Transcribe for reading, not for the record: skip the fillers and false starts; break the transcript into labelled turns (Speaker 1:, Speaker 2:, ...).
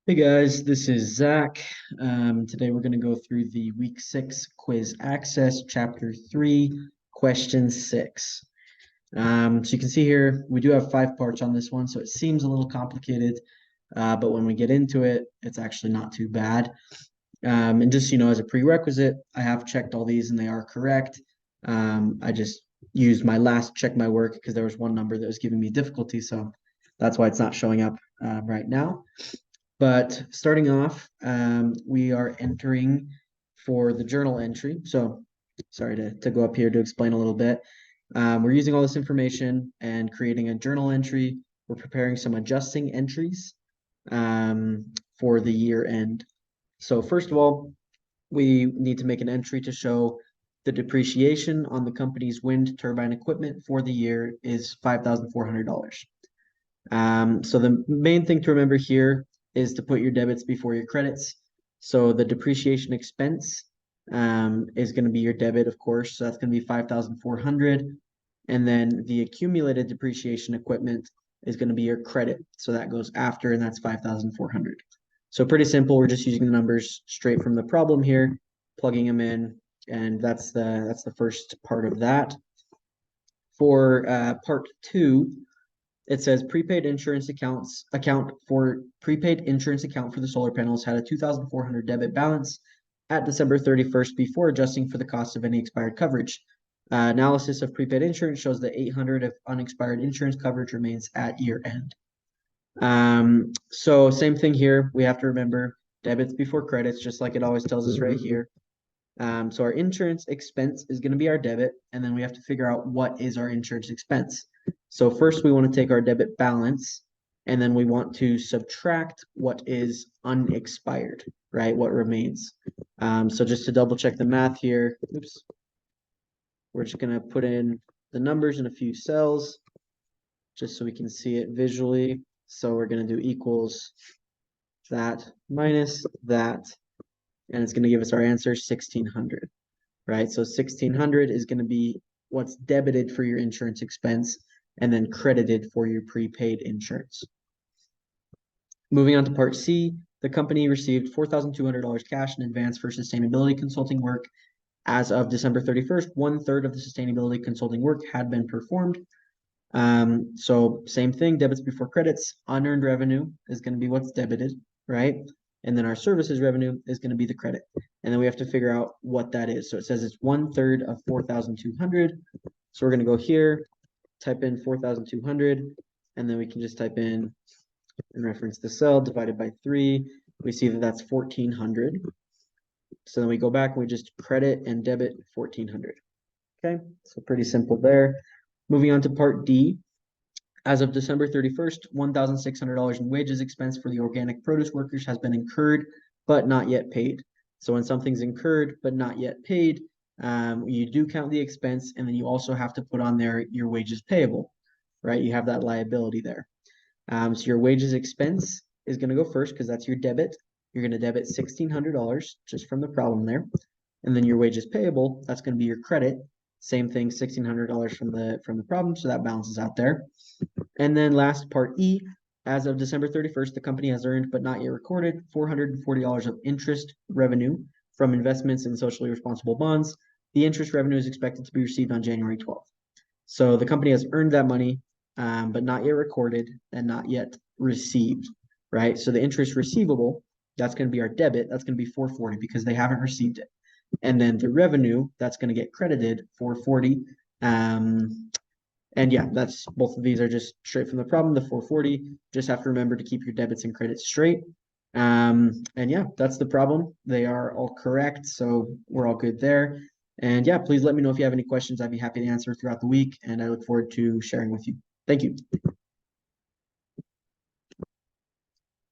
Speaker 1: Hey guys, this is Zach. Today we're going to go through the week 6 quiz access, chapter 3, question 6. So you can see here, we do have 5 parts on this one, so it seems a little complicated, but when we get into it, it's actually not too bad. And just, as a prerequisite, I have checked all these and they are correct. I just used my last check my work because there was one number that was giving me difficulty, so that's why it's not showing up right now. But starting off, we are entering for the journal entry. So sorry to go up here to explain a little bit. We're using all this information and creating a journal entry. We're preparing some adjusting entries for the year end. So first of all, we need to make an entry to show the depreciation on the company's wind turbine equipment for the year is $5,400. So the main thing to remember here is to put your debits before your credits. So the depreciation expense is going to be your debit, of course. So that's going to be 5,400. And then the accumulated depreciation equipment is going to be your credit. So that goes after, and that's 5,400. So pretty simple. We're just using the numbers straight from the problem here, plugging them in, and that's the first part of that. For part 2, it says prepaid insurance account for the solar panels had a 2,400 debit balance at December 31st before adjusting for the cost of any expired coverage. Analysis of prepaid insurance shows that 800 of unexpired insurance coverage remains at year end. So same thing here. We have to remember debits before credits, just like it always tells us right here. So our insurance expense is going to be our debit, and then we have to figure out what is our insurance expense. So first we want to take our debit balance, and then we want to subtract what is unexpired, right? What remains. So just to double check the math here, oops, we're just going to put in the numbers in a few cells just so we can see it visually. So we're going to do equals that minus that, and it's going to give us our answer 1,600, right? So 1,600 is going to be what's debited for your insurance expense and then credited for your prepaid insurance. Moving on to part C, the company received $4,200 cash in advance for sustainability consulting work. As of December 31st, 1/3 of the sustainability consulting work had been performed. So same thing, debits before credits. Unearned revenue is going to be what's debited, right? And then our services revenue is going to be the credit. And then we have to figure out what that is. So it says it's 1/3 of 4,200. So we're going to go here, type in 4,200, and then we can just type in reference the cell divided by 3. We see that that's 1,400. So then we go back and we just credit and debit 1,400. Okay, so pretty simple there. Moving on to part D. As of December 31st, $1,600 in wages expense for the organic produce workers has been incurred, but not yet paid. So when something's incurred, but not yet paid, you do count the expense, and then you also have to put on there your wages payable, right? You have that liability there. So your wages expense is going to go first because that's your debit. You're going to debit $1,600 just from the problem there. And then your wages payable, that's going to be your credit. Same thing, $1,600 from the problem, so that balances out there. And then last part E, as of December 31st, the company has earned but not yet recorded $440 of interest revenue from investments in socially responsible bonds. The interest revenue is expected to be received on January 12th. So the company has earned that money, but not yet recorded and not yet received, right? So the interest receivable, that's going to be our debit. That's going to be $440 because they haven't received it. And then the revenue, that's going to get credited $440. And yeah, that's both of these are just straight from the problem, the 440. Just have to remember to keep your debits and credits straight. And yeah, that's the problem. They are all correct, so we're all good there. And yeah, please let me know if you have any questions. I'd be happy to answer throughout the week, and I look forward to sharing with you. Thank you.